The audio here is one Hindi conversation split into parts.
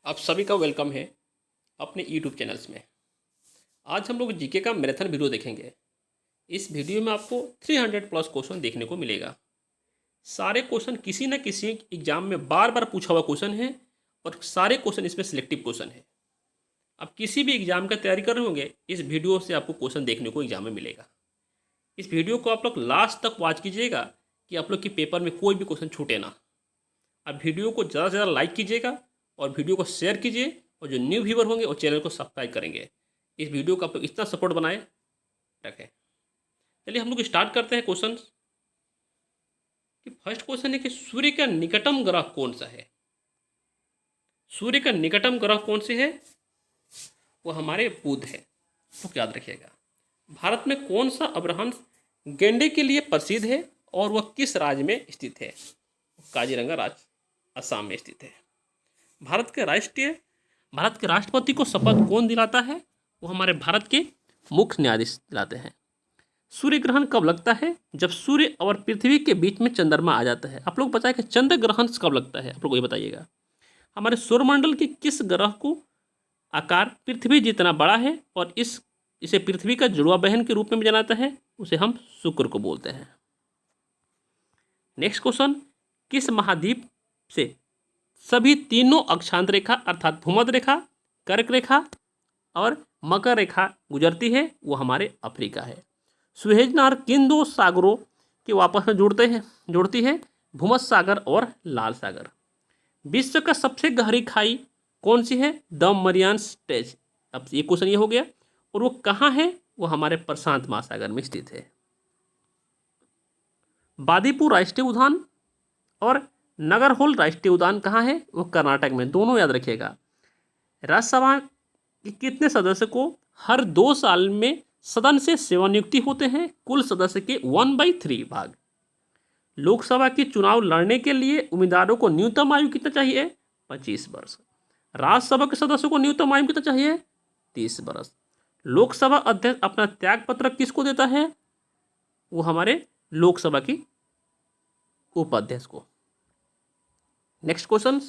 आप सभी का वेलकम है अपने यूट्यूब चैनल्स में। आज हम लोग जीके का मैराथन वीडियो देखेंगे। इस वीडियो में आपको 300 प्लस क्वेश्चन देखने को मिलेगा। सारे क्वेश्चन किसी न किसी एग्जाम में बार बार पूछा हुआ क्वेश्चन है और सारे क्वेश्चन इसमें सिलेक्टिव क्वेश्चन है। आप किसी भी एग्जाम का तैयारी कर रहे होंगे, इस वीडियो से आपको क्वेश्चन देखने को एग्जाम में मिलेगा। इस वीडियो को आप लोग लास्ट तक वॉच कीजिएगा कि आप लोग की पेपर में कोई भी क्वेश्चन छूटे ना। आप वीडियो को ज़्यादा से ज़्यादा लाइक कीजिएगा और वीडियो को शेयर कीजिए, और जो न्यू व्यूवर होंगे वो चैनल को सब्सक्राइब करेंगे। इस वीडियो को आप लोग इतना सपोर्ट बनाए रखें। चलिए हम लोग स्टार्ट करते हैं क्वेश्चन। कि फर्स्ट क्वेश्चन है कि सूर्य का निकटतम ग्रह कौन सा है। सूर्य का निकटतम ग्रह कौन से है? वो हमारे बुध है। तो याद रखिएगा। भारत में कौन सा अभयारण्य गेंडे के लिए प्रसिद्ध है और वह किस राज्य में स्थित है? काजीरंगा राज्य असम में स्थित है। भारत के राष्ट्रपति को शपथ कौन दिलाता है? वो हमारे भारत के मुख्य न्यायाधीश दिलाते हैं। सूर्य ग्रहण कब लगता है? जब सूर्य और पृथ्वी के बीच में चंद्रमा आ जाता है। आप लोग बताएं कि चंद्र ग्रहण कब लगता है, आप लोग ये बताइएगा। हमारे सौरमंडल के किस ग्रह को आकार पृथ्वी जितना बड़ा है और इसे पृथ्वी का जुड़वा बहन के रूप में जाना जाता है? उसे हम शुक्र को बोलते हैं। नेक्स्ट क्वेश्चन, किस महाद्वीप से सभी तीनों अक्षांश रेखा अर्थात भूमध्य रेखा, कर्क रेखा और मकर रेखा गुजरती है? वो हमारे अफ्रीका है। सुएज नहर किन दो सागरों के आपस में जोड़ती है? भूमध्य सागर और लाल सागर। विश्व का सबसे गहरी खाई कौन सी है? The Mariana trench. अब ये क्वेश्चन ये हो गया। और वो कहाँ है? वो हमारे प्रशांत महासागर में स्थित है। बादीपुर राष्ट्रीय उद्यान और नगरहोल राष्ट्रीय उद्यान कहाँ है? वो कर्नाटक में। दोनों याद रखिएगा। राज्यसभा के कितने सदस्य को हर 2 साल में सदन से सेवानियुक्ति होते हैं? कुल सदस्य के 1/3 भाग। लोकसभा के चुनाव लड़ने के लिए उम्मीदवारों को न्यूनतम आयु कितना चाहिए? 25 वर्ष। राज्यसभा के सदस्यों को न्यूनतम आयु कितना चाहिए? 30 वर्ष। लोकसभा अध्यक्ष अपना त्याग पत्र किसको देता है? वो हमारे लोकसभा की उपाध्यक्ष को। नेक्स्ट क्वेश्चन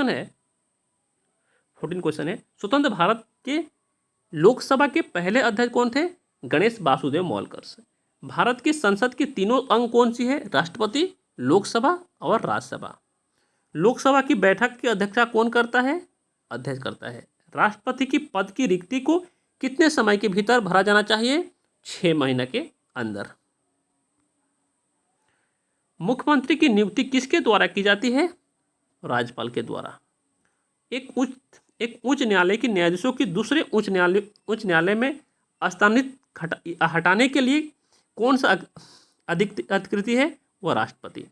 है 14 क्वेश्चन है। स्वतंत्र भारत के लोकसभा के पहले अध्यक्ष कौन थे? गणेश वासुदेव मौलकर। भारत की संसद की तीनों अंग कौन सी है? राष्ट्रपति, लोकसभा और राज्यसभा। लोकसभा की बैठक की अध्यक्षता कौन करता है? अध्यक्ष करता है। राष्ट्रपति की पद की रिक्ति को कितने समय के भीतर भरा जाना चाहिए? 6 महीने के अंदर। मुख्यमंत्री की नियुक्ति किसके द्वारा की जाती है? राज्यपाल के द्वारा। एक उच्च न्यायालय के न्यायाधीशों की दूसरे उच्च न्यायालय में स्थानांतरित हटाने के लिए कौन सा अधिकृति है? वह राष्ट्रपति।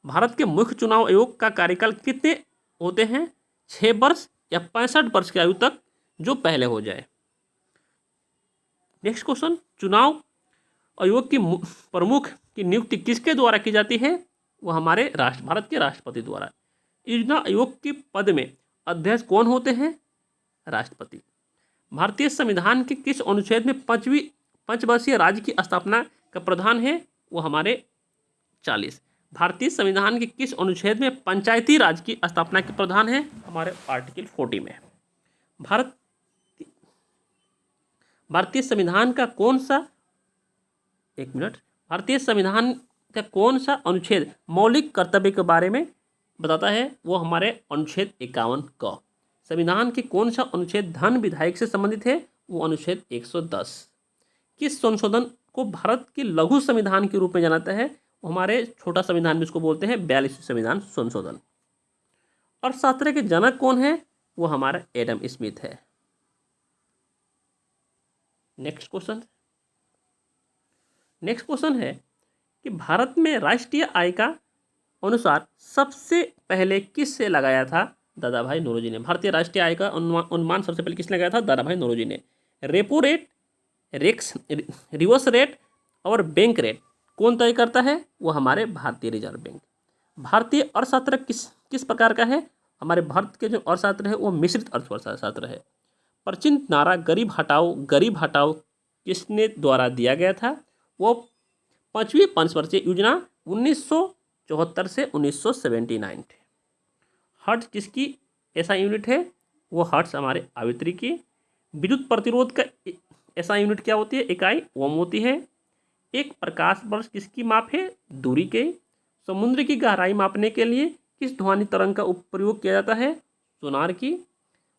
भारत के मुख्य चुनाव आयोग का कार्यकाल कितने होते हैं? 6 वर्ष या 65 वर्ष की आयु तक, जो पहले हो जाए। नेक्स्ट क्वेश्चन, चुनाव आयोग की प्रमुख की नियुक्ति किसके द्वारा की जाती है? वह हमारे भारत के राष्ट्रपति द्वारा। योजना आयोग के पद में अध्यक्ष कौन होते हैं? राष्ट्रपति। भारतीय संविधान के किस अनुच्छेद में पंचवर्षीय राज्य की स्थापना का प्रावधान है? वो हमारे 40। भारतीय संविधान के किस अनुच्छेद में पंचायती राज की स्थापना के प्रावधान है? हमारे आर्टिकल 40 में। भारतीय संविधान का कौन सा अनुच्छेद मौलिक कर्तव्य के बारे में बताता है? वो हमारे अनुच्छेद 51 क। संविधान के कौन सा अनुच्छेद धन विधायक से संबंधित है? वो अनुच्छेद 110। किस संशोधन को भारत के लघु संविधान के रूप में जाना जाता है? वो हमारे छोटा संविधान में इसको बोलते हैं 42वें संविधान संशोधन। और शास्त्र के जनक कौन है? वो हमारा एडम स्मिथ है। नेक्स्ट क्वेश्चन है कि भारत में राष्ट्रीय आय का अनुसार सबसे पहले किससे लगाया था? दादा भाई नौरोजी ने। भारतीय राष्ट्रीय आय का अनुमान सबसे पहले किसने लगाया था? दादा भाई नौरोजी ने। रेपो रेट, रिवर्स रेट और बैंक रेट कौन तय करता है? वो हमारे भारतीय रिजर्व बैंक। भारतीय अर्थशास्त्र किस प्रकार का है? हमारे भारत के जो अर्थशास्त्र है वो मिश्रित अर्थशास्त्र है। प्राचीन नारा गरीब हटाओ किसने द्वारा दिया गया था? वो 5वीं पंचवर्षीय योजना 1974 से 1979 थे। हर्ट्ज किसकी एसआई यूनिट है? वो हर्ट्ज हमारे आवृत्ति की। विद्युत प्रतिरोध का एसआई यूनिट क्या होती है? इकाई ओम होती है। एक प्रकाश वर्ष किसकी माप है? दूरी के। समुद्र की गहराई मापने के लिए किस ध्वनि तरंग का प्रयोग किया जाता है? सोनार की।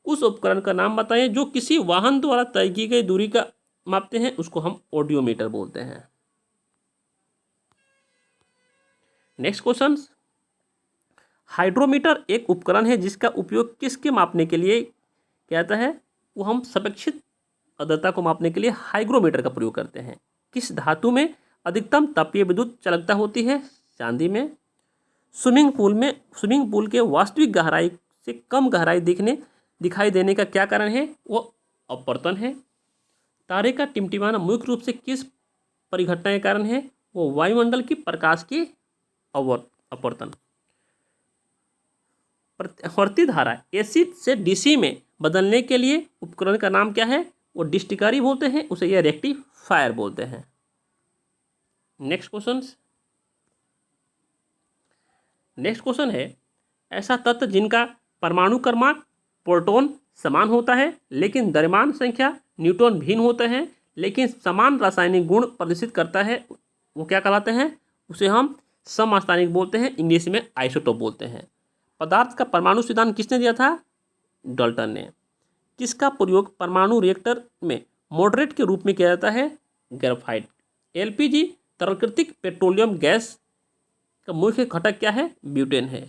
उस उपकरण का नाम बताएं जो किसी वाहन द्वारा तय की गई दूरी का मापते हैं, उसको हम ऑडियोमीटर बोलते हैं। नेक्स्ट क्वेश्चन, हाइड्रोमीटर एक उपकरण है जिसका उपयोग किसके मापने के लिए किया जाता है? वो हम सापेक्षिक आर्द्रता को मापने के लिए हाइग्रोमीटर का प्रयोग करते हैं। किस धातु में अधिकतम तापीय विद्युत चालकता होती है? चांदी में। स्विमिंग पूल के वास्तविक गहराई से कम गहराई दिखाई देने का क्या कारण है? वो अपवर्तन है। तारे का टिमटिमाना मुख्य रूप से किस परिघटना के कारण है? वो वायुमंडल की प्रकाश की अपवर्तन। प्रतिवर्ती धारा एसी से डीसी में बदलने के लिए उपकरण का नाम क्या है? वो डिस्टिकारी बोलते हैं, उसे यह रेक्टिफायर बोलते हैं। नेक्स्ट क्वेश्चन है, ऐसा तत्व जिनका परमाणु क्रमांक प्रोटॉन समान होता है लेकिन द्रव्यमान संख्या न्यूट्रॉन भिन्न होते हैं लेकिन समान रासायनिक गुण प्रदर्शित करता है, वो क्या कहलाते हैं? उसे हम समस्थानिक बोलते हैं, इंग्लिश में आइसोटोप बोलते हैं। पदार्थ का परमाणु सिद्धांत किसने दिया था? डाल्टन ने। किसका प्रयोग परमाणु रिएक्टर में मॉडरेट के रूप में किया जाता है? ग्रेफाइट। एलपीजी तरलकृतिक पेट्रोलियम गैस का मुख्य घटक क्या है? ब्यूटेन है।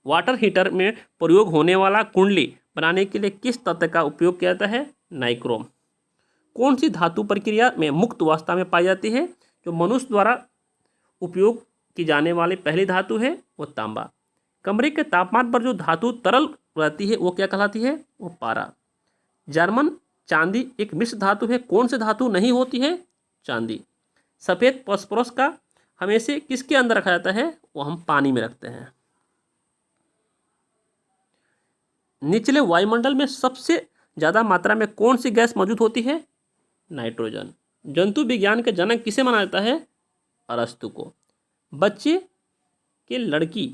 वाटर हीटर में प्रयोग होने वाला कुंडली बनाने के लिए किस तत्व का उपयोग किया जाता है? नाइक्रोम। कौन सी धातु प्रक्रिया में मुक्त अवस्था में पाई जाती है? जो मनुष्य द्वारा उपयोग की जाने वाली पहली धातु है वो तांबा। कमरे के तापमान पर जो धातु तरल रहती है वो क्या कहलाती है? वो पारा। जर्मन चांदी एक मिश्र धातु है, कौन सी धातु नहीं होती है? चांदी। सफ़ेद फास्फोरस का हमेशा किसके अंदर रखा जाता है? वो हम पानी में रखते हैं। निचले वायुमंडल में सबसे ज़्यादा मात्रा में कौन सी गैस मौजूद होती है? नाइट्रोजन। जंतु विज्ञान का जनक किसे माना जाता है? अरस्तु को। बच्चे के लड़की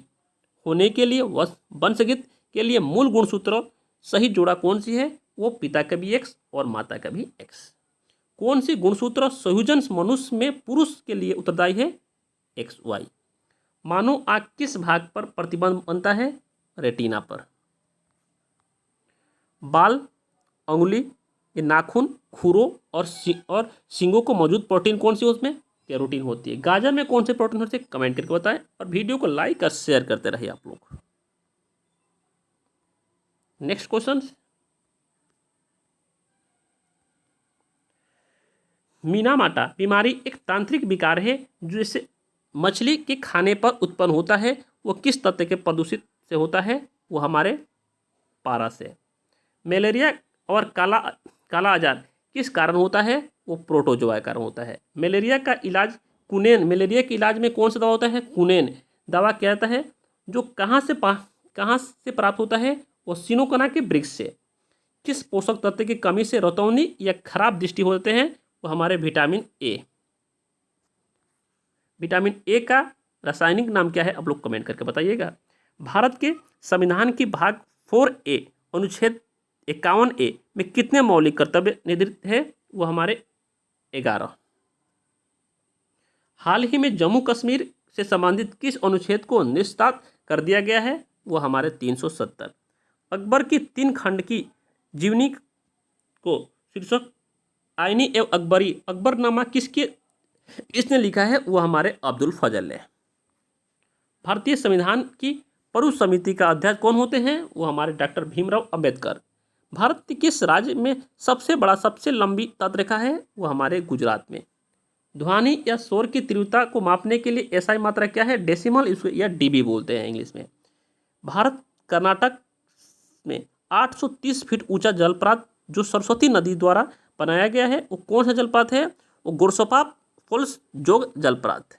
होने के लिए वंशगत के लिए मूल गुणसूत्र सही जोड़ा कौन सी है? वो पिता का भी एक्स और माता का भी एक्स। कौन सी गुणसूत्र संयोजन मनुष्य में पुरुष के लिए उत्तरदायी है? X Y. मानव आँख किस भाग पर प्रतिबंध बनता है? रेटिना पर। बाल, अंगुली, ये नाखून, खुरों और सींगों को मौजूद प्रोटीन कौन सी उसमें? कैरोटीन होती है। गाजर में कौन से प्रोटीन होते हैं? कमेंट करके बताएं और वीडियो को लाइक और शेयर करते रहिए आप लोग। नेक्स्ट क्वेश्चन, मीनामाटा बीमारी एक तांत्रिक विकार है जिसे मछली के खाने पर उत्पन्न होता है, वो किस तत्व के प्रदूषित से होता है? वो हमारे पारा से। मलेरिया और काला आजार किस कारण होता है? वो प्रोटोजोआ के कारण होता है। मलेरिया का इलाज कुनेन, मलेरिया के इलाज में कौन सा दवा होता है? कुनेन दवा क्या होता है? जो कहाँ से प्राप्त होता है? वो सिनोकोना के वृक्ष से। किस पोषक तत्व की कमी से रतौनी या खराब दृष्टि होते हैं? वो हमारे विटामिन ए। विटामिन ए का रासायनिक नाम क्या है? आप लोग कमेंट करके बताइएगा। भारत के संविधान की भाग 4A अनुच्छेद 51A में कितने मौलिक कर्तव्य निर्धारित है? वो हमारे 11। हाल ही में जम्मू कश्मीर से संबंधित किस अनुच्छेद को निस्तार कर दिया गया है? वो हमारे 370। अकबर की 3 खंड की जीवनी को शीर्षक आईनी एवं अकबरी अकबरनामा इसने लिखा है? वो हमारे अब्दुल फजल है। भारतीय संविधान की परुष समिति का अध्यक्ष कौन होते हैं? वो हमारे डॉक्टर भीमराव अंबेडकर। भारत के किस राज्य में सबसे बड़ा सबसे लंबी तटरेखा है? वो हमारे गुजरात में। ध्वनि या शोर की तीव्रता को मापने के लिए एसआई मात्रा क्या है? डेसिमल या डीबी बोलते हैं इंग्लिश में। भारत कर्नाटक में 830 फीट ऊंचा जलप्रपात जो सरस्वती नदी द्वारा बनाया गया है, वो कौन सा जलप्रपात है? वो गोरसोपा फॉल्स जोग जलप्रपात।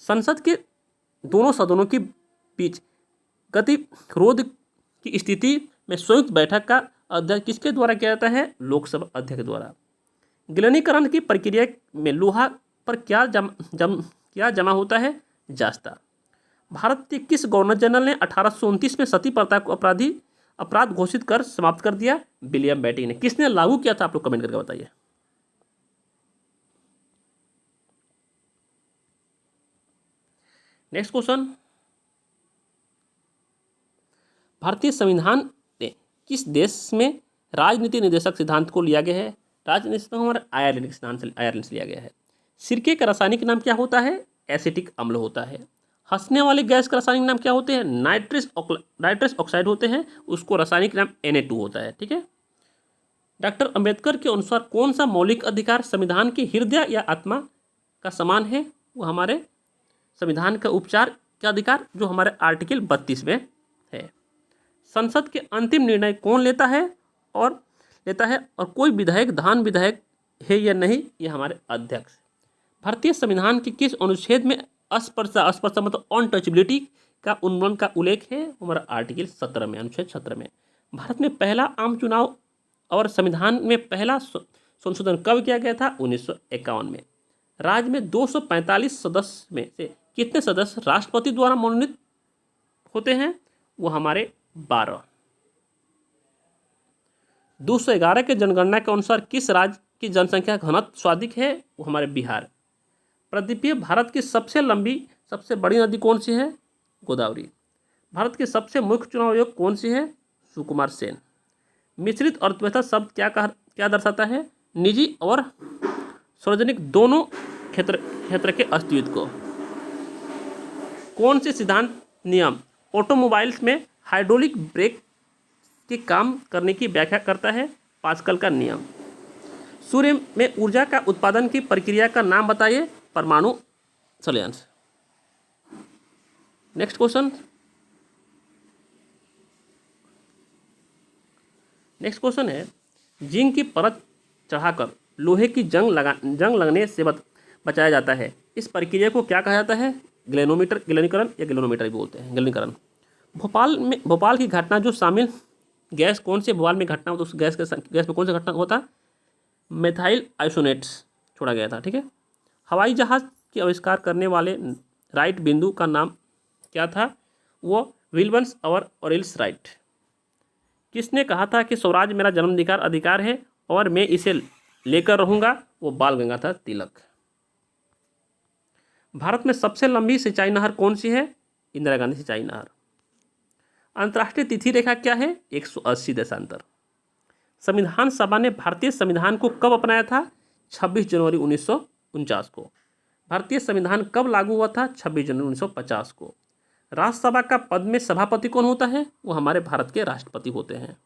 संसद के दोनों सदनों के बीच गतिरोध की स्थिति में संयुक्त बैठक का अध्ययन किसके द्वारा किया जाता है? लोकसभा अध्यक्ष द्वारा। गिलनीकरण की प्रक्रिया में लोहा पर क्या जमा होता है? जास्ता। भारत के किस गवर्नर जनरल ने 1829 में सती प्रथा को अपराध घोषित कर समाप्त कर दिया? विलियम बेंटिंक ने। किसने लागू किया था? आप लोग कमेंट करके बताइए। नेक्स्ट क्वेश्चन, भारतीय संविधान ने किस देश में राजनीति निर्देशक सिद्धांत को लिया गया है? राजनीति तो हमारा आयरलैंड से लिया गया है। सिरके का रासायनिक नाम क्या होता है? एसिटिक अम्ल होता है। हंसने वाले गैस का रासायनिक नाम क्या होते हैं? नाइट्रस ऑक्साइड होते हैं, उसको रासायनिक नाम Na2 होता है। ठीक है। डॉक्टर अंबेडकर के अनुसार कौन सा मौलिक अधिकार संविधान के हृदय या आत्मा का समान है? वो हमारे संविधान का उपचार का अधिकार, जो हमारे आर्टिकल 32 में है। संसद के अंतिम निर्णय कौन लेता है और कोई विधायक धान विधायक है या नहीं? ये हमारे अध्यक्ष। भारतीय संविधान के किस अनुच्छेद में अस्पर्शता मतलब अनटचेबिलिटी का उल्लंघन का उल्लेख है? हमारा आर्टिकल 17 में, अनुच्छेद 17 में। भारत में पहला आम चुनाव और संविधान में पहला संशोधन कब किया गया था? 1951 में। राज्य में 245 सदस्य में से कितने सदस्य राष्ट्रपति द्वारा मनोनीत होते हैं? वो हमारे 12। 211 के जनगणना के अनुसार किस राज्य की जनसंख्या घनत्व सर्वाधिक है? वो हमारे बिहार। प्रदीपीय भारत की सबसे बड़ी नदी कौन सी है? गोदावरी। भारत के सबसे मुख्य चुनाव आयोग कौन सी है? सुकुमार सेन। मिश्रित अर्थव्यवस्था शब्द क्या दर्शाता है? निजी और सार्वजनिक दोनों क्षेत्र के अस्तित्व को। कौन से सिद्धांत नियम ऑटोमोबाइल्स में हाइड्रोलिक ब्रेक के काम करने की व्याख्या करता है? पास्कल का नियम। सूर्य में ऊर्जा का उत्पादन की प्रक्रिया का नाम बताइए? परमाणु संलयन। नेक्स्ट क्वेश्चन है, जिंक की परत चढ़ाकर लोहे की जंग लगने से बचाया जाता है। इस प्रक्रिया को क्या कहा जाता है? गैल्वेनीकरण या गैल्वेनोमीटर भी बोलते हैं, गैल्वेनीकरण। भोपाल की घटना जो शामिल गैस कौन से भोपाल में घटना होता है? उस गैस में कौन सा घटना होता? मेथाइल आइसोनेट्स छोड़ा गया था। ठीक है। हवाई जहाज़ के आविष्कार करने वाले राइट बिंदु का नाम क्या था? वो विल्बन्स और ऑरेल्स राइट। किसने कहा था कि स्वराज मेरा अधिकार है और मैं इसे लेकर रहूँगा? वो बाल गंगाधर तिलक। भारत में सबसे लंबी सिंचाई नहर कौन सी है? इंदिरा गांधी सिंचाई नहर। अंतर्राष्ट्रीय तिथि रेखा क्या है? 180 देशांतर। संविधान सभा ने भारतीय संविधान को कब अपनाया था? 26 जनवरी 1949 को। भारतीय संविधान कब लागू हुआ था? 26 जनवरी 1950 को। राज्यसभा का पद में सभापति कौन होता है? वो हमारे भारत के राष्ट्रपति होते हैं।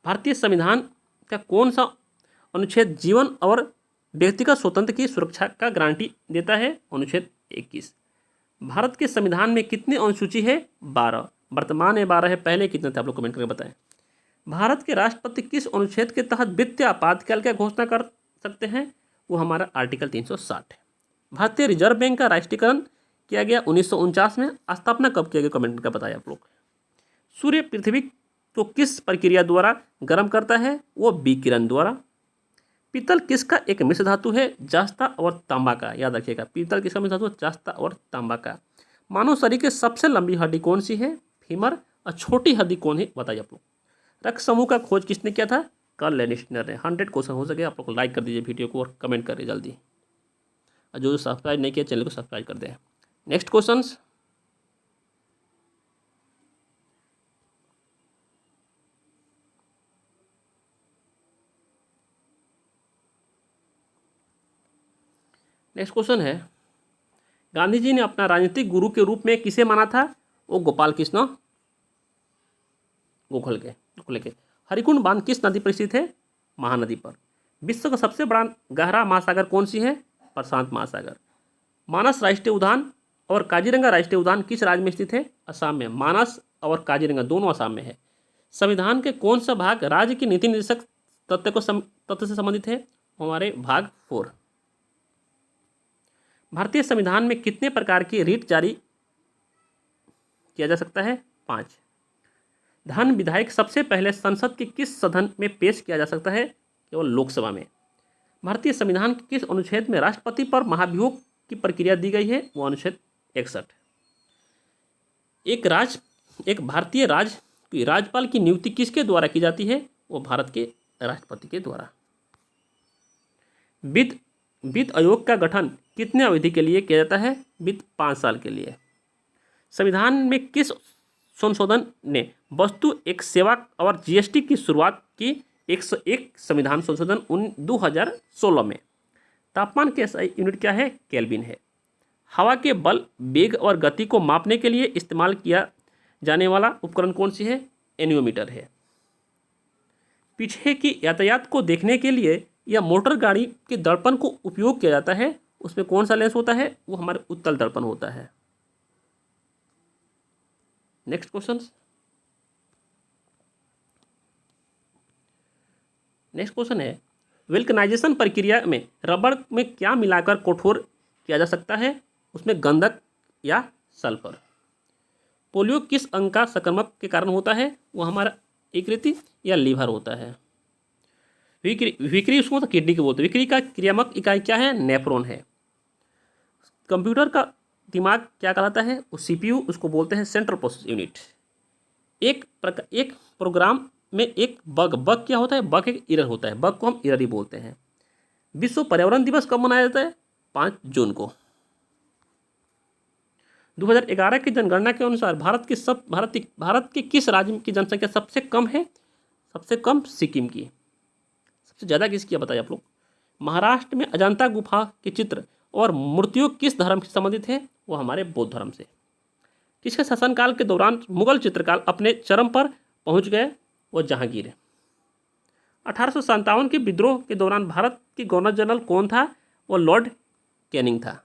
भारतीय संविधान का कौन सा अनुच्छेद जीवन और व्यक्तिगत स्वतंत्रता की सुरक्षा का गारंटी देता है? अनुच्छेद 21। भारत के संविधान में कितनी अनुसूची है? 12। वर्तमान में 12 है, पहले कितने थे? आप लोग कमेंट करके बताएं। भारत के राष्ट्रपति किस अनुच्छेद के तहत वित्तीय आपातकाल की घोषणा कर सकते हैं? वो हमारा आर्टिकल 360 है। भारतीय रिजर्व बैंक का राष्ट्रीयकरण किया गया 1949 में। स्थापना कब किया गया? कमेंट करके बताएं आप लोग। सूर्य पृथ्वी को किस प्रक्रिया द्वारा गर्म करता है? वो विकिरण द्वारा। पीतल किसका एक मिश्र धातु है? जास्ता और तांबा का। याद रखिएगा, पीतल किसका मिश्र धातु है? जास्ता और तांबा का। मानव शरीर की सबसे लंबी हड्डी कौन सी है? फीमर। और छोटी हड्डी कौन है? बताइए आप लोग। रक्त समूह का खोज किसने किया था? कार्ल लेनिस्टर ने। 100 क्वेश्चन हो सके आप लोग लाइक कर दीजिए वीडियो को और कमेंट करिए जल्दी। और जो सब्सक्राइब नहीं किया चैनल को सब्सक्राइब कर दें। नेक्स्ट क्वेश्चन, है गांधी जी ने अपना राजनीतिक गुरु के रूप में किसे माना था? वो गोपाल कृष्ण गोखले के। हरिकुंड बांध किस नदी पर स्थित है? महानदी पर। विश्व का सबसे बड़ा गहरा महासागर कौन सी है? प्रशांत महासागर। मानस राष्ट्रीय उद्यान और काजीरंगा राष्ट्रीय उद्यान किस राज्य में स्थित है? असम में। मानस और काजीरंगा दोनों असम में है। संविधान के कौन सा भाग राज्य की नीति निर्देशक तथ्य से संबंधित है? हमारे भाग 4। भारतीय संविधान में कितने प्रकार की रिट जारी किया जा सकता है? 5। धन विधायक सबसे पहले संसद के किस सदन में पेश किया जा सकता है? केवल लोकसभा में। भारतीय संविधान के किस अनुच्छेद में राष्ट्रपति पर महाभियोग की प्रक्रिया दी गई है? वो अनुच्छेद 61। एक भारतीय राज्यपाल की नियुक्ति किसके द्वारा की जाती है? वो भारत के राष्ट्रपति के द्वारा। वित्त आयोग का गठन कितने अवधि के लिए किया जाता है? वित्त 5 साल के लिए। संविधान में किस संशोधन ने वस्तु एक सेवा और जीएसटी की शुरुआत की? 101 संविधान संशोधन 2016 में। तापमान के SI यूनिट क्या है? केल्विन है। हवा के बल, वेग और गति को मापने के लिए इस्तेमाल किया जाने वाला उपकरण कौन सी है? एनियोमीटर है। पीछे की यातायात को देखने के लिए या मोटर गाड़ी के दर्पण को उपयोग किया जाता है, उसमें कौन सा लेंस होता है? वो हमारे उत्तल दर्पण होता है। नेक्स्ट क्वेश्चन है, वल्कनाइजेशन प्रक्रिया में रबड़ में क्या मिलाकर कठोर किया जा सकता है? उसमें गंधक या सल्फर। पोलियो किस अंग का संक्रमण के कारण होता है? वो हमारा यकृत या लीवर होता है। विक्री उसको तो किडनी के बोलते हैं। विक्री का क्रियात्मक इकाई क्या है? नेफ्रॉन है। कंप्यूटर का दिमाग क्या कहलाता है? वो CPU, उसको बोलते हैं सेंट्रल प्रोसेस यूनिट। एक प्रोग्राम में एक बग क्या होता है? बग एक एरर होता है, बग को हम एरर ही बोलते हैं। विश्व पर्यावरण दिवस कब मनाया जाता है? 5 जून को। 2011 की जनगणना के अनुसार भारत के किस राज्य की जनसंख्या सबसे कम है? सबसे कम सिक्किम की। सबसे ज़्यादा किसकी है बताइए आप लोग? महाराष्ट्र में अजंता गुफा के चित्र और मूर्तियों किस धर्म से संबंधित है? वो हमारे बौद्ध धर्म से। किसके शासनकाल के दौरान मुगल चित्रकार अपने चरम पर पहुंच गए? वो जहांगीर। 1857 के विद्रोह के दौरान भारत के गवर्नर जनरल कौन था? वो लॉर्ड कैनिंग था।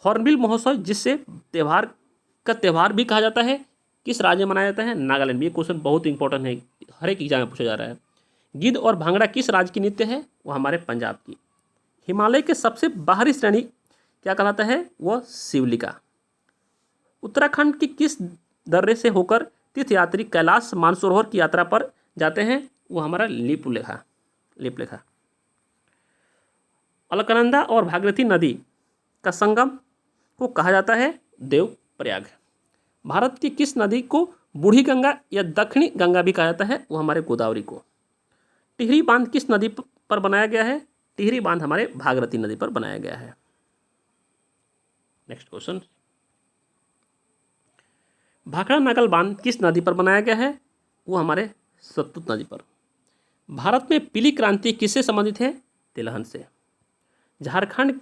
हॉर्नबिल महोत्सव, जिससे त्योहार भी कहा जाता है, किस राज्य में मनाया जाता है? नागालैंड में। ये क्वेश्चन बहुत इंपॉर्टेंट है, हर एक एग्जाम में पूछा जा रहा है। गिद्ध और भांगड़ा किस राज्य की नृत्य है? वो हमारे पंजाब की। हिमालय के सबसे बाहरी श्रेणी क्या कहलाता है? वो शिवलिका। उत्तराखंड की किस दर्रे से होकर तीर्थयात्री कैलाश मानसरोवर की यात्रा पर जाते हैं? वो हमारा लिपलेखा। अलकनंदा और भागीरथी नदी का संगम को कहा जाता है देवप्रयाग। भारत की किस नदी को बूढ़ी गंगा या दक्षिणी गंगा भी कहा जाता है? वो हमारे गोदावरी को। टिहरी बांध किस नदी पर बनाया गया है? टिहरी बांध हमारे भागीरथी नदी पर बनाया गया है। नेक्स्ट क्वेश्चन, भाखड़ा नागल बांध किस नदी पर बनाया गया है? वो हमारे सतलुज नदी पर। भारत में पीली क्रांति किससे संबंधित है? तिलहन से। झारखंड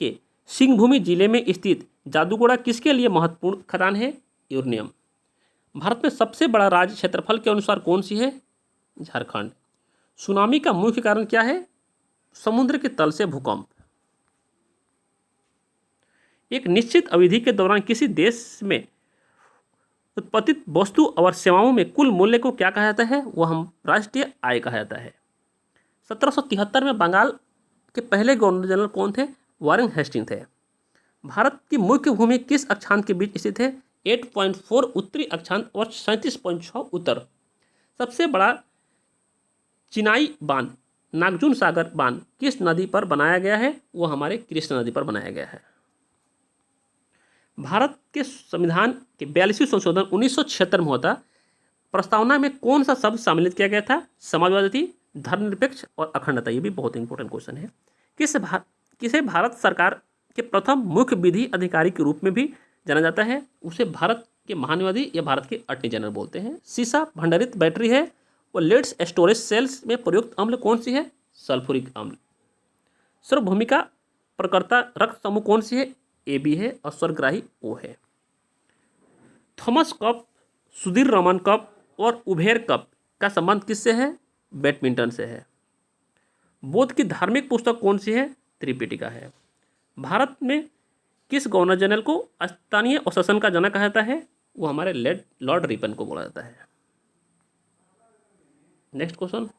के सिंहभूमि जिले में स्थित जादूगोड़ा किसके लिए महत्वपूर्ण खदान है? यूरेनियम। भारत में सबसे बड़ा राज्य क्षेत्रफल के अनुसार कौन सी है? झारखंड। सुनामी का मुख्य कारण क्या है? समुद्र के तल से भूकंप। एक निश्चित अवधि के दौरान किसी देश में उत्पादित वस्तु और सेवाओं में कुल मूल्य को क्या कहा जाता है? वो हम राष्ट्रीय आय कहा जाता है। 1773 में बंगाल के पहले गवर्नर जनरल कौन थे? वारेन हेस्टिंग थे। भारत की मुख्य भूमि किस अक्षांश के बीच स्थित है? 8.4 उत्तरी अक्षांश और 37.6 उत्तर। सबसे बड़ा चिनाई बांध, नागार्जुन सागर बांध किस नदी पर बनाया गया है? वो हमारे कृष्णा नदी पर बनाया गया है। भारत के संविधान के 42वें संशोधन 1976 में होता। प्रस्तावना में कौन सा शब्द सम्मिलित किया गया था? समाजवादी, धर्मनिरपेक्ष और अखंडता। ये भी बहुत इंपॉर्टेंट क्वेश्चन है। किसे भारत सरकार के प्रथम मुख्य विधि अधिकारी के रूप में भी जाना जाता है? उसे भारत के महान्यायवादी या भारत के अटॉर्नी जनरल बोलते हैं। सीसा भंडारित बैटरी है वो लेड स्टोरेज सेल्स में प्रयुक्त अम्ल कौन सी है? सल्फ्यूरिक अम्ल। सर्वभूमिका प्रकर्ता रक्त समूह कौन सी है? AB है और स्वर्गग्राही O है। Thomas cup, Sudhir Raman cup और उबेर कप का संबंध किससे है? बैडमिंटन से है। बौद्ध की धार्मिक पुस्तक कौन सी है? त्रिपिटका है। भारत में किस गवर्नर जनरल को स्थानीय और शासन का जनक कहा जाता है? वो हमारे लॉर्ड रिपन को बोला जाता है। नेक्स्ट क्वेश्चन,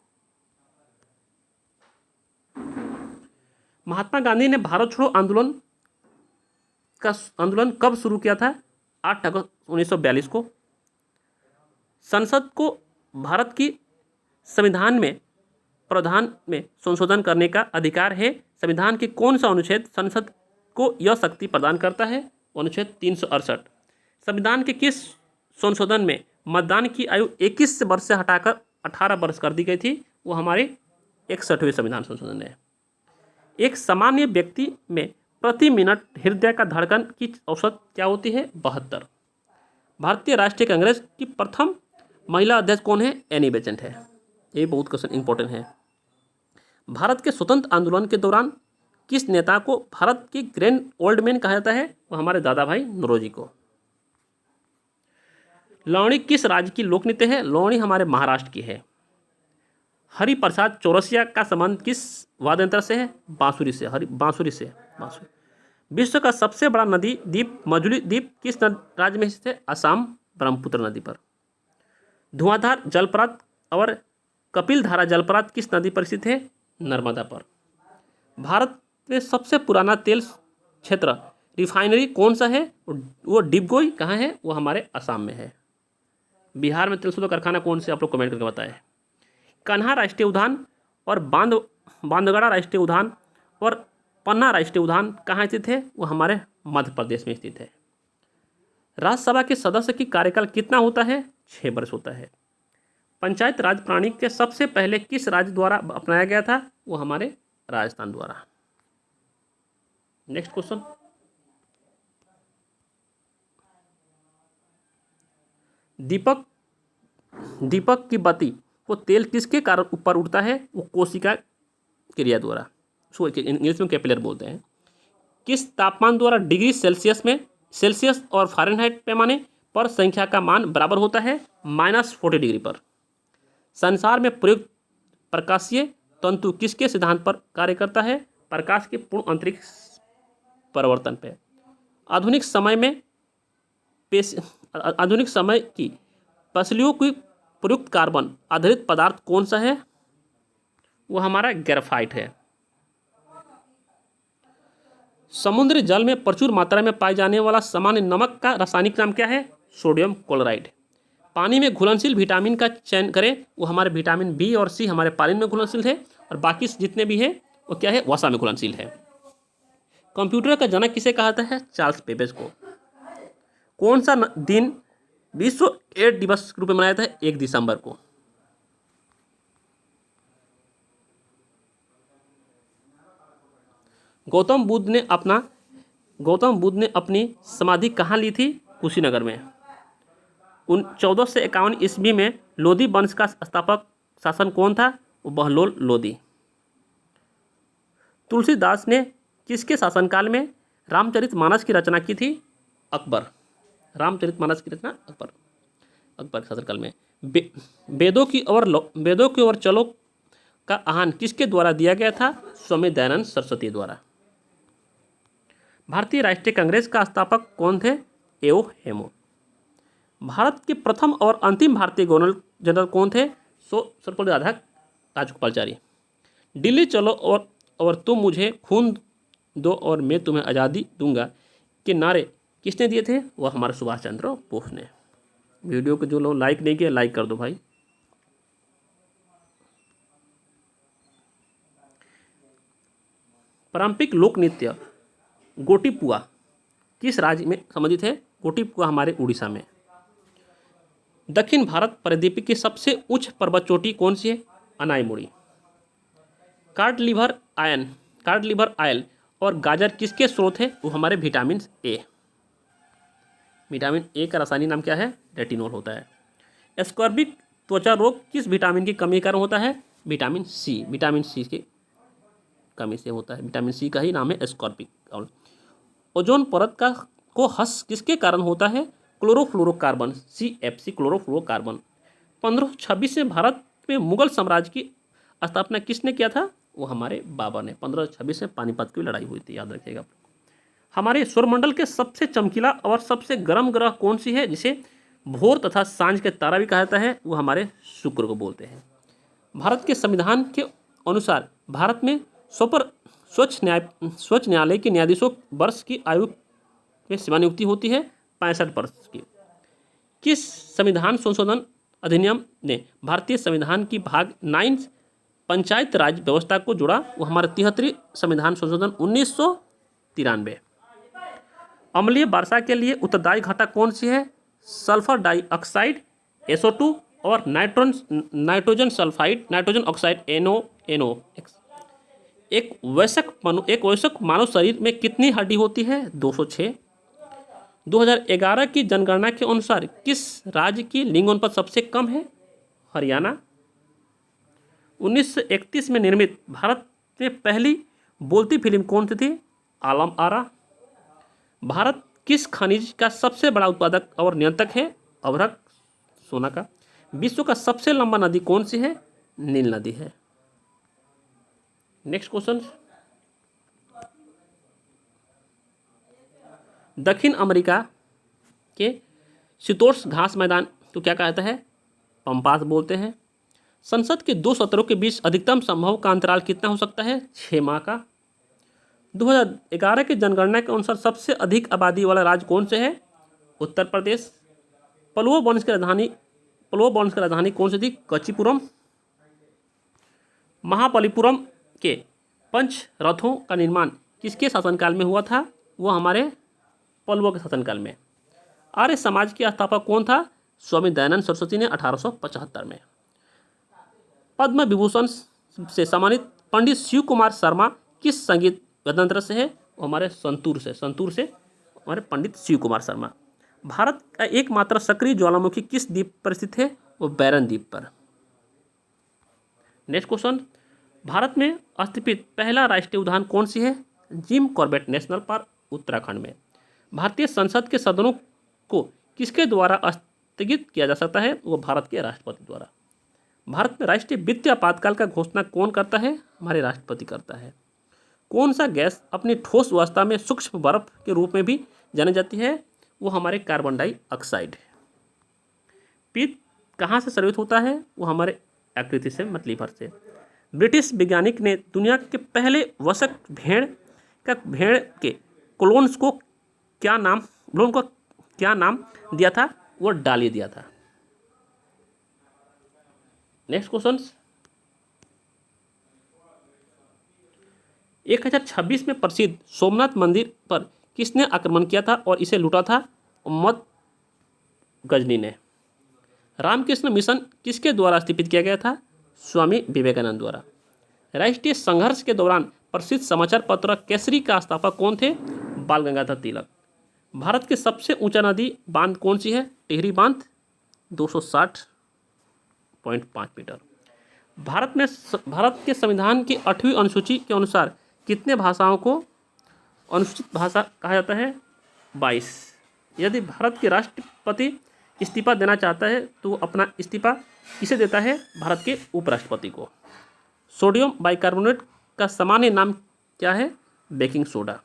महात्मा गांधी ने भारत छोड़ो आंदोलन कब शुरू किया था? 8 अगस्त 1942 को। संसद को भारत की संविधान में प्रावधान में संशोधन करने का अधिकार है? संविधान के कौन सा अनुच्छेद संसद को यह शक्ति प्रदान करता है? अनुच्छेद 368। संविधान के किस संशोधन में मतदान की आयु 21 वर्ष से हटाकर 18 वर्ष कर दी गई थी? वो हमारे 61वें संविधान संशोधन है। एक सामान्य व्यक्ति में प्रति मिनट हृदय का धड़कन की औसत क्या होती है? 72। भारतीय राष्ट्रीय कांग्रेस की प्रथम महिला अध्यक्ष कौन है? एनी बेसेंट है। ये बहुत क्वेश्चन इंपॉर्टेंट है। भारत के स्वतंत्र आंदोलन के दौरान किस नेता को भारत के ग्रैंड ओल्ड मैन कहा जाता है? वो हमारे दादा भाई नौरोजी को। लोहड़ी किस राज्य की लोक नृत्य है? लोहड़ी हमारे महाराष्ट्र की है। हरिप्रसाद चौरसिया का संबंध किस वाद्य यंत्र से है? बांसुरी से। बांसुरी से। विश्व का सबसे बड़ा नदी द्वीप मजुली द्वीप किस राज्य में स्थित है? असम, ब्रह्मपुत्र नदी पर। धुआंधार जलप्रपात और कपिलधारा जलप्रपात किस नदी पर स्थित है? नर्मदा पर। भारत में सबसे पुराना तेल क्षेत्र रिफाइनरी कौन सा है? वो डिगबोई कहाँ है? वो हमारे असम में है। बिहार में तेल शोधक कारखाना कौन से? आप लोग कमेंट करके बताएं। कान्हा राष्ट्रीय उद्यान और बांधवगढ़ा राष्ट्रीय उद्यान और पन्ना राष्ट्रीय उद्यान कहाँ स्थित है? वो हमारे मध्य प्रदेश में स्थित है। राज्यसभा के सदस्य की कार्यकाल कितना होता है? 6 वर्ष होता है। पंचायत राज प्रणाली के सबसे पहले किस राज्य द्वारा अपनाया गया था? वो हमारे राजस्थान द्वारा। Next question. दीपक की बत्ती को तेल किसके कारण ऊपर उठता है? वो कोशिका क्रिया द्वारा, उसको इंग्लिश में कैपिलर बोलते हैं। किस तापमान द्वारा डिग्री सेल्सियस और फ़ारेनहाइट पैमाने पर संख्या का मान बराबर होता है? -40 डिग्री पर। संसार में प्रयुक्त प्रकाशीय तंतु किसके सिद्धांत पर कार्य करता है? प्रकाश के पूर्ण अंतरिक्ष परिवर्तन पे। आधुनिक समय की पसलियों की प्रयुक्त कार्बन आधारित पदार्थ कौन सा है? वो हमारा ग्रेफाइट है। समुद्री जल में प्रचुर मात्रा में पाए जाने वाला सामान्य नमक का रासायनिक नाम क्या है? Sodium chloride. पानी में घुलनशील विटामिन का चयन करें। वो हमारे विटामिन बी और सी हमारे पानी में घुलनशील है और बाकी जितने भी हैं वो क्या है? वसा में घुलनशील है। कंप्यूटर का जनक किसे कहा जाता है? चार्ल्स बेबेज को। कौन सा दिन विश्व एड्स दिवस के रूप में मनाया जाता है? 1 दिसंबर को। गौतम बुद्ध ने अपनी समाधि कहाँ ली थी? कुशीनगर में। 1451 ईस्वी में लोधी वंश का स्थापक शासक कौन था? वो बहलोल लोधी। तुलसीदास ने किसके शासनकाल में रामचरितमानस की रचना की थी? अकबर। रामचरितमानस की रचना अकबर के शासनकाल में। वेदों की ओर चलो का आह्वान किसके द्वारा दिया गया था? स्वामी दयानंद सरस्वती द्वारा। भारतीय राष्ट्रीय कांग्रेस का स्थापक कौन थे? एओ हेमो। भारत के प्रथम और अंतिम भारतीय गवर्नर जनरल कौन थे? सर्वपल्ली राजगोपालाचारी। दिल्ली चलो और तुम मुझे खून दो और मैं तुम्हें आज़ादी दूंगा के नारे किसने दिए थे? वह हमारे सुभाष चंद्र बोस ने। वीडियो को जो लोग लाइक नहीं किया लाइक कर दो भाई। पारंपरिक लोक नृत्य गोटीपुआ किस राज्य में संबंधित है? गोटीपुआ हमारे उड़ीसा में। दक्षिण भारत परिदीप की सबसे उच्च पर्वत चोटी कौन सी है? अनाईमुड़ी। कार्ड लिवर आयल और गाजर किसके स्रोत है? वो हमारे विटामिन ए। विटामिन ए का रासायनिक नाम क्या है? रेटिनॉल होता है। एस्कॉर्बिक त्वचा रोग किस विटामिन की कमी के कारण होता है? Vitamin C. विटामिन सी की कमी से होता है। विटामिन सी का ही नाम है एस्कॉर्बिक। ओजोन परत को ह्रास किसके कारण होता है? Chlorofluorocarbon CFC chlorofluorocarbon. 1526 में भारत में मुगल साम्राज्य की स्थापना किसने किया था? वो हमारे बाबर ने। 1526 में पानीपत की लड़ाई हुई थी, याद रखिएगा। हमारे सौरमंडल के सबसे चमकीला और सबसे गर्म ग्रह कौन सी है जिसे भोर तथा सांझ के तारा भी कहा जाता है? वो हमारे शुक्र को बोलते हैं। भारत के संविधान के अनुसार भारत में स्वच्छ न्यायालय के न्यायाधीशों वर्ष की आयु में सेवानियुक्ति होती है 65 वर्ष की। किस संविधान संशोधन अधिनियम ने भारतीय संविधान की भाग 9 पंचायत राज व्यवस्था को जोड़ा, वो हमारा 73 संविधान संशोधन 1993। अम्लीय वर्षा के लिए उत्तरदायी घटक कौन सी है? सल्फर डाइऑक्साइड SO2 और nitrogen sulphide, nitrogen oxide NO। एक वयस्क मानव शरीर में कितनी हड्डी होती है? 206। 2011 की जनगणना के अनुसार किस राज्य की लिंग अनुपात सबसे कम है? हरियाणा। 1931 में निर्मित भारत में पहली बोलती फिल्म कौन सी थी? आलम आरा। भारत किस खनिज का सबसे बड़ा उत्पादक और नियंत्रक है? अभ्रक, सोना का। विश्व का सबसे लंबा नदी कौन सी है? नील नदी है। नेक्स्ट क्वेश्चन, दक्षिण अमेरिका के शीतोष्ण घास मैदान को क्या कहता है? पंपास बोलते हैं। संसद के दो सत्रों के बीच अधिकतम संभव का अंतराल कितना हो सकता है? 6 माह का। 2011 की जनगणना के अनुसार सबसे अधिक आबादी वाला राज्य कौन से है? उत्तर प्रदेश। पल्लव वंश की राजधानी कौन सी थी? कच्चीपुरम। महाबलीपुरम के पंच रथों का निर्माण किसके शासनकाल में हुआ था? वो हमारे पल्लवों के शासनकाल में। आर्य समाज के स्थापक कौन था? स्वामी दयानंद सरस्वती ने 1875 में। पद्म विभूषण से सम्मानित पंडित शिव कुमार शर्मा किस संगीत गणतंत्र से है? वो हमारे संतूर से हमारे पंडित शिव कुमार शर्मा। भारत का एकमात्र सक्रिय ज्वालामुखी किस द्वीप पर स्थित है? वो बैरन द्वीप पर। नेक्स्ट क्वेश्चन, भारत में स्थापित पहला राष्ट्रीय उद्यान कौन सी है? Jim Corbett national park, Uttarakhand में। भारतीय संसद के सदनों को किसके द्वारा स्थगित किया जा सकता है? वो भारत के राष्ट्रपति द्वारा। भारत में राष्ट्रीय वित्तीय आपातकाल का घोषणा कौन करता है? हमारे राष्ट्रपति करता है। कौन सा गैस अपनी ठोस अवस्था में सूक्ष्म बर्फ के रूप में भी जानी जाती है? वो हमारे कार्बन डाइऑक्साइड। पित्त कहाँ से स्रावित होता है? वो हमारे आकृति से, मतलब लीवर से। ब्रिटिश वैज्ञानिक ने दुनिया के पहले वसक भेड़ के क्लोन को क्या नाम दिया था? वो डाली दिया था। नेक्स्ट क्वेश्चन, 1026 में प्रसिद्ध सोमनाथ मंदिर पर किसने आक्रमण किया था और इसे लूटा था? मोहम्मद गजनी ने। रामकृष्ण मिशन किसके द्वारा स्थापित किया गया था? स्वामी विवेकानंद द्वारा। राष्ट्रीय संघर्ष के दौरान प्रसिद्ध समाचार पत्र केसरी का स्थापक कौन थे? बाल गंगाधर तिलक। भारत के सबसे ऊंचा नदी बांध कौन सी है? टिहरी बांध, 260.5 मीटर। भारत के संविधान की 8वीं अनुसूची के अनुसार कितने भाषाओं को अनुसूचित भाषा कहा जाता है? 22। यदि भारत के राष्ट्रपति इस्तीफा देना चाहता है तो अपना इस्तीफा किसे देता है? भारत के उपराष्ट्रपति को। सोडियम बाइकार्बोनेट का सामान्य नाम क्या है? Baking soda.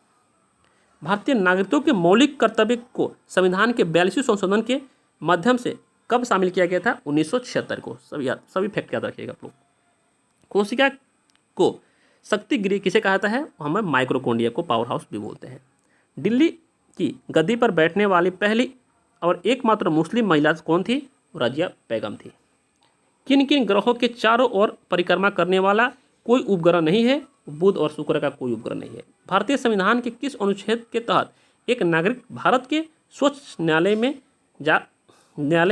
भारतीय नागरिकों के मौलिक कर्तव्य को संविधान के 42वें संशोधन के माध्यम से कब शामिल किया गया था? 1976 को। सभी फैक्ट याद रखिएगा आप लोग। कोशिका को शक्ति गृह किसे कहा जाता है? हमें माइक्रोकोंडिया को पावर हाउस भी बोलते हैं। दिल्ली की गद्दी पर बैठने वाली पहली और एकमात्र मुस्लिम महिला कौन थी? रजिया बेगम थी। किन किन ग्रहों के चारों ओर परिक्रमा करने वाला कोई उपग्रह नहीं है? बुध और शुक्र का कोई उपग्रह नहीं है। भारतीय संविधान के किस अनुच्छेद के तहत एक नागरिक भारत के स्वच्छ न्यायालय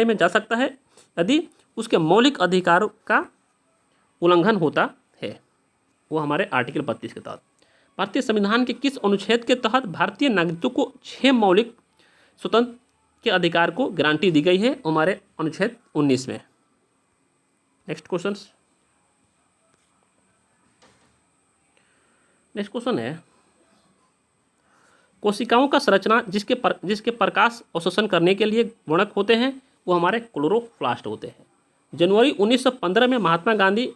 में जा सकता है यदि उसके मौलिक अधिकारों का उल्लंघन होता है? वो हमारे आर्टिकल 32 के तहत। भारतीय संविधान के किस अनुच्छेद के तहत भारतीय नागरिकों को 6 मौलिक स्वतंत्र के अधिकार को गारंटी दी गई है? हमारे अनुच्छेद 19 में। नेक्स्ट क्वेश्चन है, कोशिकाओं का संरचना जिसके प्रकाश अवशोषण करने के लिए गुणक होते हैं वो हमारे क्लोरोप्लास्ट होते हैं। जनवरी 1915 में Mahatma Gandhi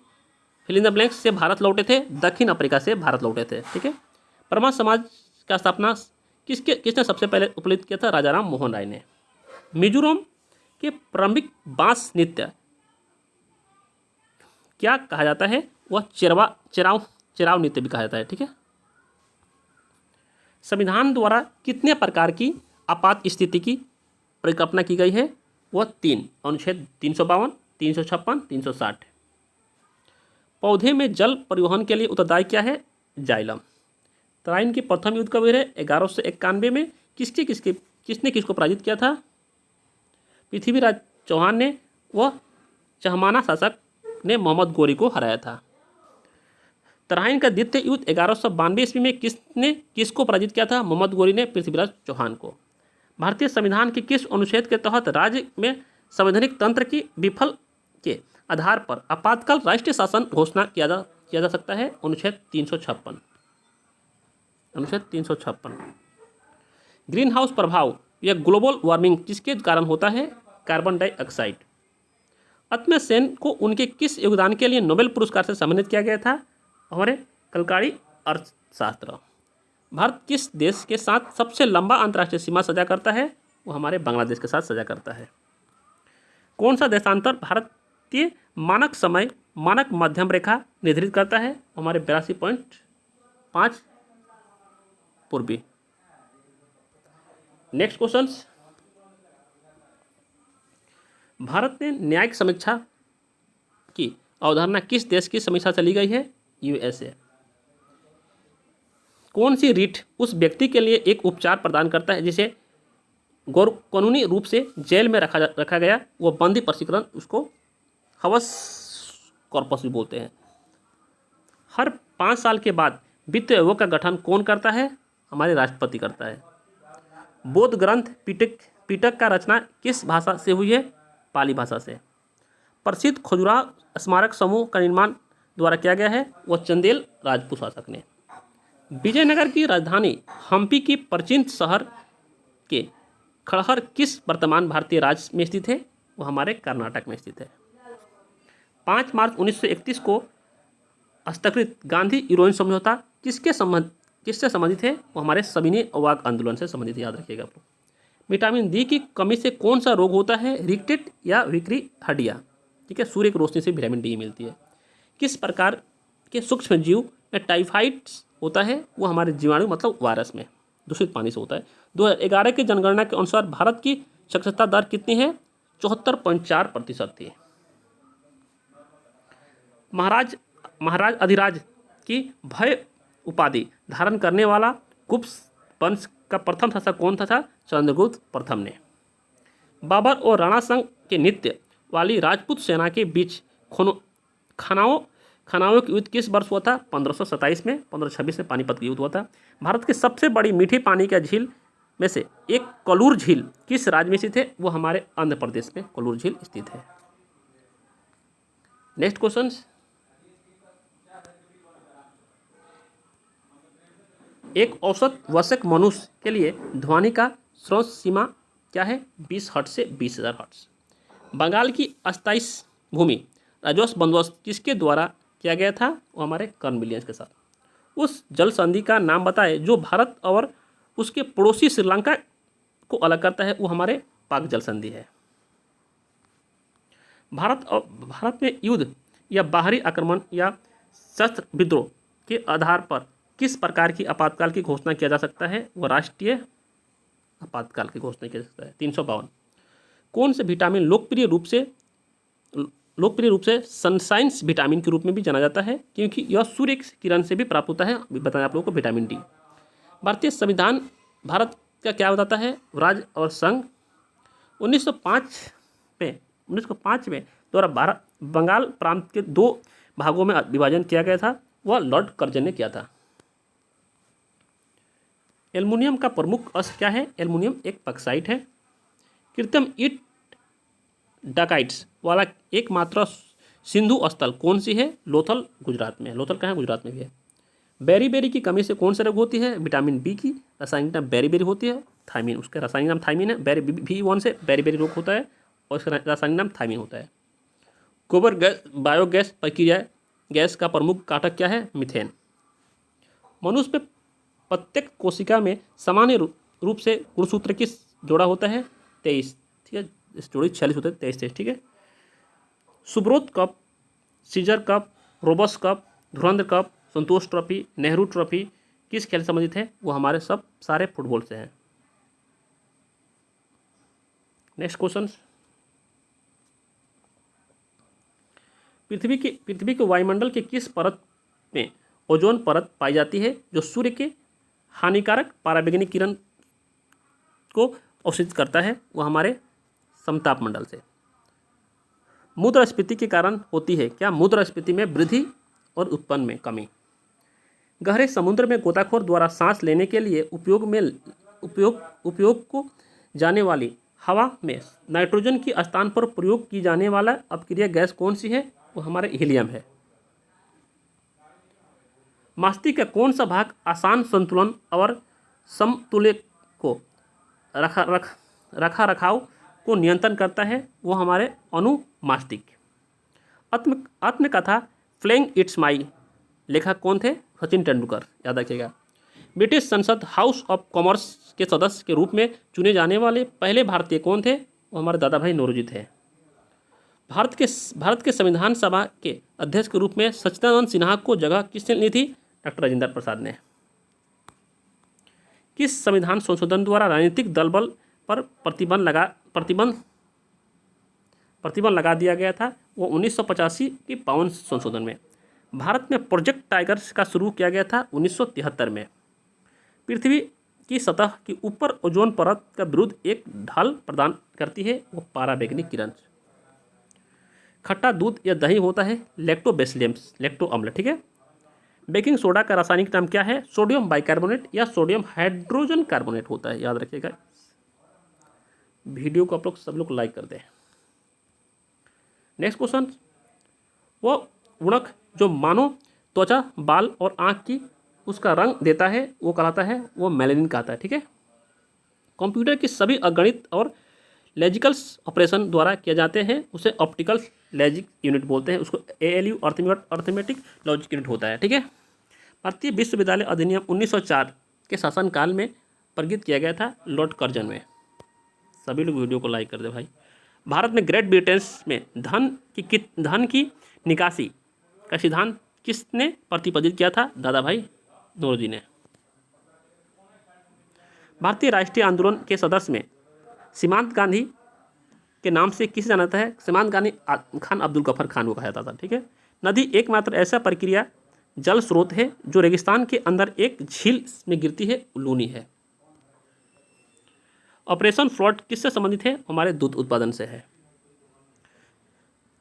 fill in the blanks से भारत लौटे थे, दक्षिण अफ्रीका से भारत लौटे थे। ठीक है। परमार समाज का स्थापना किसने सबसे पहले उपलब्ध किया था? राजा राम मोहन राय ने। मिजोरम के प्रारंभिक बांस नृत्य क्या कहा जाता है? वह चिराव नृत्य भी कहा जाता है। ठीक है। संविधान द्वारा कितने प्रकार की आपात स्थिति की परिकल्पना की गई है? वह 3, अनुच्छेद 352, 356, 360। पौधे में जल परिवहन के लिए उत्तरदायी क्या है? जाइलम। तराइन के प्रथम युद्ध कब है? 1191 में। किसने किसको पराजित किया था? पृथ्वीराज चौहान ने व चहमाना शासक ने मोहम्मद गोरी को हराया था। तराइन का द्वितीय युद्ध 1192 ईस्वी में किसने किसको पराजित किया था? मोहम्मद गोरी ने पृथ्वीराज चौहान को। भारतीय संविधान के किस अनुच्छेद के तहत राज्य में संवैधानिक तंत्र की विफल के आधार पर आपातकाल राष्ट्रीय शासन घोषणा किया जा सकता है? अनुच्छेद 356। अनुच्छेद 356। ग्रीन हाउस प्रभाव या ग्लोबल वार्मिंग किसके कारण होता है? Carbon dioxide. अतुल्य सेन को उनके किस योगदान के लिए नोबेल पुरस्कार से सम्मानित किया गया था? हमारे कलकारी अर्थशास्त्र। भारत किस देश के साथ सबसे लंबा अंतर्राष्ट्रीय सीमा साझा करता है? वो हमारे बांग्लादेश के साथ साझा करता है। कौन सा देशांतर भारतीय मानक समय मानक मध्यम रेखा निर्धारित करता है? हमारे 82.5 पूर्वी। नेक्स्ट क्वेश्चन, भारत ने न्यायिक समीक्षा की अवधारणा किस देश की समीक्षा से ली गई है? यूएसए। कौन सी रीट उस व्यक्ति के लिए एक उपचार प्रदान करता है जिसे गैर कानूनी रूप से जेल में रखा गया? वो बंदी प्रशिक्षण, उसको हवस कॉर्पस भी बोलते हैं। हर 5 साल के बाद वित्त आयोग का गठन कौन करता है? हमारे राष्ट्रपति करता है। बौद्ध ग्रंथ पिटक का रचना किस भाषा से हुई है? पाली भाषा से। प्रसिद्ध खजुराहो स्मारक समूह का निर्माण द्वारा किया गया है? वह चंदेल राजपूत शासक ने। विजयनगर की राजधानी हम्पी की प्राचीन शहर के खड़हर किस वर्तमान भारतीय राज्य में स्थित है? वो हमारे कर्नाटक में स्थित है। 5 मार्च 1931 को हस्ताक्षरित गांधी यूरोइन समझौता किससे संबंधित है? वो हमारे सविनय अवाक आंदोलन से संबंधित, याद रखिएगा आप लोग। विटामिन डी की कमी से कौन सा रोग होता है? रिकेट या विकृ हड्डियाँ। ठीक है, सूर्य की रोशनी से विटामिन डी मिलती है। किस प्रकार के सूक्ष्म जीव में टाइफाइड्स होता है? वो हमारे जीवाणु मतलब वायरस में दूषित पानी से होता है। 2011 की जनगणना के अनुसार भारत की साक्षरता दर कितनी है? 74.4% थी। महाराज अधिराज की भय उपाधि धारण करने वाला गुप्त वंश का प्रथम शासक कौन था? चंद्रगुप्त प्रथम ने। बाबर और राणा संघ के नृत्य वाली राजपूत सेना के बीच खनाओं का युद्ध किस वर्ष हुआ था? 1527 में। 1526 में पानीपत का युद्ध हुआ था। भारत की सबसे बड़ी मीठे पानी का झील में से एक कोल्लूर झील किस राज्य में स्थित है? वो हमारे आंध्र प्रदेश में कोल्लूर झील स्थित है। नेक्स्ट क्वेश्चन, एक औसत वयस्क मनुष्य के लिए ध्वनि का श्रवण सीमा क्या है? 20 हर्ट्ज से 20,000 हर्ट्ज। बंगाल की अस्थायी भूमि राजस्व बंदोबस्त किसके द्वारा किया गया था? वो हमारे कॉर्नवालिस के साथ। उस जल संधि का नाम बताए जो भारत और उसके पड़ोसी श्रीलंका को अलग करता है? वो हमारे पाक जल संधि है। भारत में युद्ध या बाहरी आक्रमण या शस्त्र विद्रोह के आधार पर किस प्रकार की आपातकाल की घोषणा किया जा सकता है? वह राष्ट्रीय आपातकाल की घोषणा किया जा सकता है। 352। कौन से विटामिन लोकप्रिय रूप से सनशाइन विटामिन के रूप में भी जाना जाता है क्योंकि यह सूर्य की किरण से भी प्राप्त होता है? बताया आप लोगों को, विटामिन डी। भारतीय संविधान भारत का क्या बताता है? राज्य और संघ। 1905 में द्वारा बंगाल प्रांत के 2 भागों में विभाजन किया गया था, वह लॉर्ड कर्जन ने किया था। एल्युमिनियम का प्रमुख अस्त्र क्या है? एल्युमिनियम एक बॉक्साइट है। कृत्रिम ईंट डकाइट्स वाला एकमात्र सिंधु स्थल कौन सी है? लोथल, गुजरात में। लोथल कहाँ है? गुजरात में भी है। बेरी की कमी से कौन सा रोग होती है? विटामिन बी की। रासायनिक नाम बेरी होती है। थायमिन, उसका रासायनिक नाम थायमिन है। B1 से बेरी रोग होता है और उसका रासायनिक नाम थायमिन होता है। गोबर गैस बायोगैस प्रक्रिया गैस का प्रमुख कारक क्या है? मीथेन। मनुष्य में प्रत्येक कोशिका में सामान्य रूप से गुणसूत्र किस जोड़ा होता है? 23। ठीक है, इस जोड़ी 46 होते हैं, 23। ठीक है। Subroto cup, scissor cup, रोबस cup, धुरंधर कप, संतोष ट्रॉफी, नेहरू ट्रॉफी किस खेल से संबंधित है? वो हमारे सारे फुटबॉल से हैं। नेक्स्ट क्वेश्चन, पृथ्वी के वायुमंडल के किस परत में ओजोन परत पाई जाती है जो सूर्य के हानिकारक पराबैंगनी किरण को अवशोषित करता है? वो हमारे समताप मंडल से। मुद्रास्फीति के कारण होती है क्या? मुद्रास्फीति में वृद्धि और उत्पन्न में कमी। गहरे समुद्र में गोताखोर द्वारा सांस लेने के लिए उपयोग को जाने वाली हवा में नाइट्रोजन की स्थान पर प्रयोग की जाने वाला अपक्रिय गैस कौन सी है? वो हमारे हीलियम है। मस्तिष्क का कौन सा भाग आसान संतुलन और समतुल्य को रखाव को नियंत्रण करता है? वो हमारे अनुमस्तिष्क। आत्मकथा फ्लेइंग इट्स माई लेखक कौन थे? सचिन तेंदुलकर, याद रखिएगा। ब्रिटिश संसद हाउस ऑफ कॉमर्स के सदस्य के रूप में चुने जाने वाले पहले भारतीय कौन थे? वो हमारे दादा भाई नौरोजी थे। भारत के संविधान सभा के अध्यक्ष के रूप में सच्चिदानंद सिन्हा को जगह किसने ली थी? डॉक्टर राजेंद्र प्रसाद ने। किस संविधान संशोधन द्वारा राजनीतिक दल बल पर प्रतिबंध लगा दिया गया था? वो 1985 की 52 संशोधन में। भारत में प्रोजेक्ट टाइगर्स का शुरू किया गया था 1973 में। पृथ्वी की सतह के ऊपर ओजोन परत का विरुद्ध एक ढाल प्रदान करती है, वो पराबैंगनी किरण। खट्टा दूध या दही होता है लैक्टोबैसिलस, लैक्टो अम्ल, ठीक है। बेकिंग सोडा का रासायनिक नाम क्या है? सोडियम बाइकार्बोनेट या सोडियम हाइड्रोजन कार्बोनेट होता है, याद रखिएगा। वीडियो को आप लोग सब लोग लाइक कर दें। नेक्स्ट क्वेश्चन, वो उणक जो मानव त्वचा, बाल और आंख की उसका रंग देता है वो कहलाता है, वो मेलानिन कहता है, ठीक है। कंप्यूटर की सभी अगणित और लॉजिकल्स ऑपरेशन द्वारा किए जाते हैं उसे ऑप्टिकल लॉजिक यूनिट बोलते हैं, उसको ALU अर्थमेटिक लॉजिक यूनिट होता है, ठीक है। भारतीय विश्वविद्यालय अधिनियम 1904 के शासनकाल में प्रगृहित किया गया था लॉर्ड कर्जन में। सभी लोग वीडियो को लाइक कर दे भाई। भारत में ग्रेट ब्रिटेन में धन की निकासी का सिद्धांत किसने प्रतिपादित किया था? दादा भाई नौरोजी ने। भारतीय राष्ट्रीय आंदोलन के सदस्य में सीमांत गांधी के नाम से किसे जाना जाता है? सीमांत गांधी खान अब्दुल गफर खान को कहा जाता था, ठीक है। नदी एकमात्र ऐसा प्रक्रिया जल स्रोत है जो रेगिस्तान के अंदर एक झील में गिरती है, लूनी है। ऑपरेशन फ्लड किससे संबंधित है? हमारे दूध उत्पादन से है।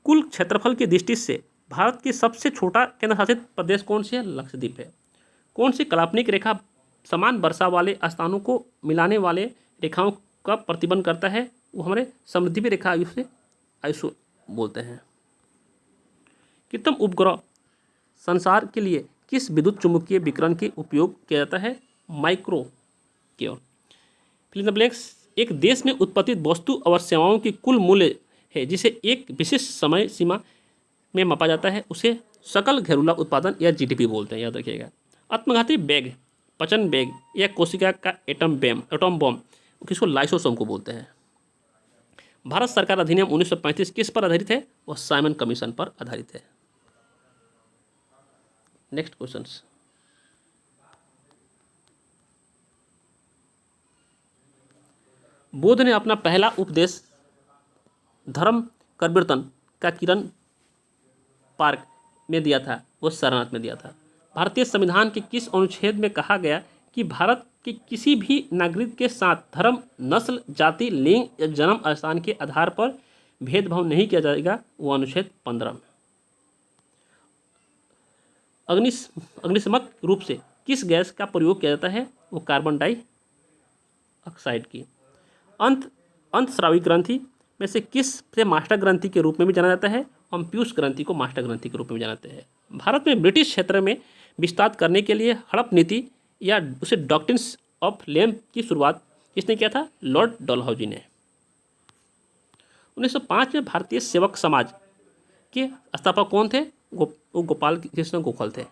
कुल क्षेत्रफल की दृष्टि से भारत की सबसे छोटा केंद्र शासित प्रदेश कौन सी है? लक्षद्वीप है। कौन सी काल्पनिक रेखा समान वर्षा वाले स्थानों को मिलाने वाले रेखाओं का प्रतिबंध करता है? वो हमारे समद्वीपीय रेखा आयुष बोलते हैं। कृत्रिम उपग्रह संसार के लिए किस विद्युत चुंबकीय विकिरण के उपयोग किया जाता है? Microwave. Fill in the blanks. एक देश में उत्पादित वस्तु और सेवाओं की कुल मूल्य है जिसे एक विशिष्ट समय सीमा में मापा जाता है, उसे सकल घरेलू उत्पादन या GDP बोलते हैं, याद रखिएगा। आत्मघाती बैग, पचन बैग या कोशिका का एटम बम किसको? लाइसोसोम को बोलते हैं। भारत सरकार अधिनियम 1935 किस पर आधारित है? वह साइमन कमीशन पर आधारित है। Next questions. बुद्ध ने अपना पहला उपदेश धर्म परिवर्तन का किरण पार्क में दिया था, वो सारनाथ में दिया था। भारतीय संविधान के किस अनुच्छेद में कहा गया कि भारत के किसी भी नागरिक के साथ धर्म, नस्ल, जाति, लिंग या जन्म स्थान के आधार पर भेदभाव नहीं किया जाएगा? वो अनुच्छेद 15 में। अग्निशमक रूप से किस गैस का प्रयोग किया जाता है? वो कार्बन डाइऑक्साइड की। अंतस्रावी ग्रंथि में से किस से मास्टर ग्रंथि के रूप में भी जाना जाता है? हम पीयूष ग्रंथि को मास्टर ग्रंथि के रूप में जानते हैं। भारत में ब्रिटिश क्षेत्र में विस्तार करने के लिए हड़प नीति या उसे डॉक्ट्रिन्स ऑफ लैम्प की शुरुआत किसने किया था? लॉर्ड डलहौजी ने। 1905 में भारतीय सेवक समाज के स्थापक कौन थे? वो गोपाल कृष्ण गोखले थे।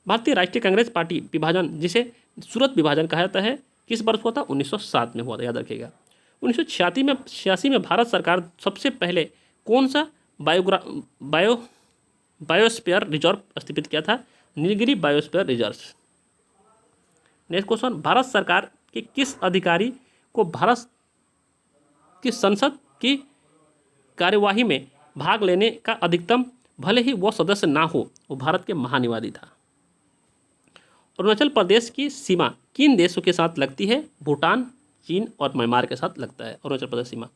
भारतीय राष्ट्रीय कांग्रेस पार्टी विभाजन, जिसे सूरत विभाजन कहा जाता है, किस वर्ष हुआ था? 1907 में हुआ था, याद रखिएगा। 1986 में भारत सरकार सबसे पहले कौन सा बायोस्फीयर रिजर्व स्थापित किया था? Nilgiri biosphere reserve. Next question, Bharat सरकार के किस अधिकारी को भारत की संसद की कार्यवाही में भाग लेने का अधिकतम, भले ही वह सदस्य ना हो, वो भारत के महानिवादी था। अरुणाचल प्रदेश की सीमा किन देशों के साथ लगती है? भूटान, चीन और म्यांमार के साथ लगता है अरुणाचल प्रदेश सीमा।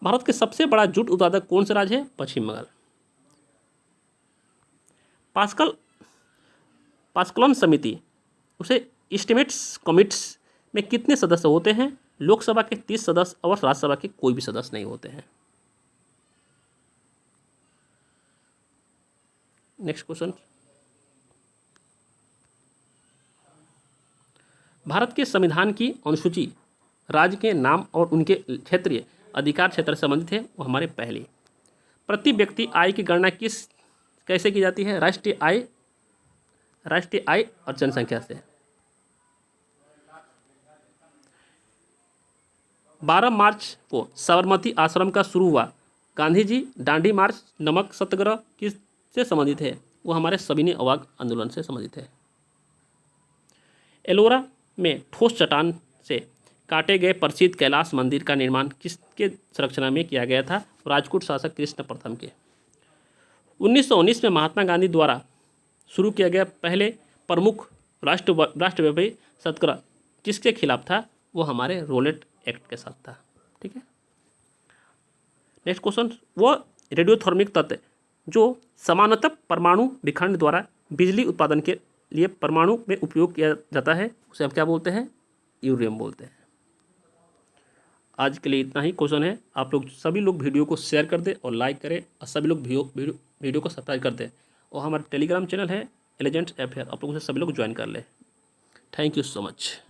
भारत के सबसे बड़ा जूट उत्पादक कौन सा राज्य है? पश्चिम बंगाल। पास्कलन समिति, उसे इस्टीमेट्स कमिट्स में कितने सदस्य होते हैं? लोकसभा के 30 सदस्य और राज्यसभा के कोई भी सदस्य नहीं होते हैं। नेक्स्ट क्वेश्चन, भारत के संविधान की अनुसूची राज्य के नाम और उनके क्षेत्रीय अधिकार क्षेत्र से संबंधित है। वो हमारे पहली। प्रति व्यक्ति आय की गणना कैसे की जाती है? राष्ट्रीय आय और जनसंख्या से। 12 मार्च को साबरमती आश्रम का शुरू हुआ गांधी जी दांडी मार्च नमक सत्याग्रह किससे संबंधित है? वो हमारे सविनय अवार्ड आंदोलन से संबंधित है। एलोरा में ठोस चट्टान से काटे गए प्रसिद्ध कैलाश मंदिर का निर्माण किसके संरक्षण में किया गया था? राजपूत शासक कृष्ण प्रथम के। 1919 में महात्मा गांधी द्वारा शुरू किया गया पहले प्रमुख राष्ट्रव्यापी सत्याग्रह किसके खिलाफ था? वो हमारे रोलेट एक्ट के साथ था। ठीक है। नेक्स्ट क्वेश्चन, वो रेडियोथर्मिक तत्व जो सामान्यतः परमाणु विखंड द्वारा बिजली उत्पादन के लिए परमाणु में उपयोग किया जाता है, उसे हम क्या बोलते हैं? यूरेनियम बोलते हैं। आज के लिए इतना ही क्वेश्चन है। आप लोग सभी लोग वीडियो को शेयर कर दें और लाइक करें, और सभी लोग वीडियो को सब्सक्राइब कर दें। और हमारा टेलीग्राम चैनल है एलिजेंट्स अफेयर, आप लोग उसे सभी लोग ज्वाइन कर लें। Thank you so much.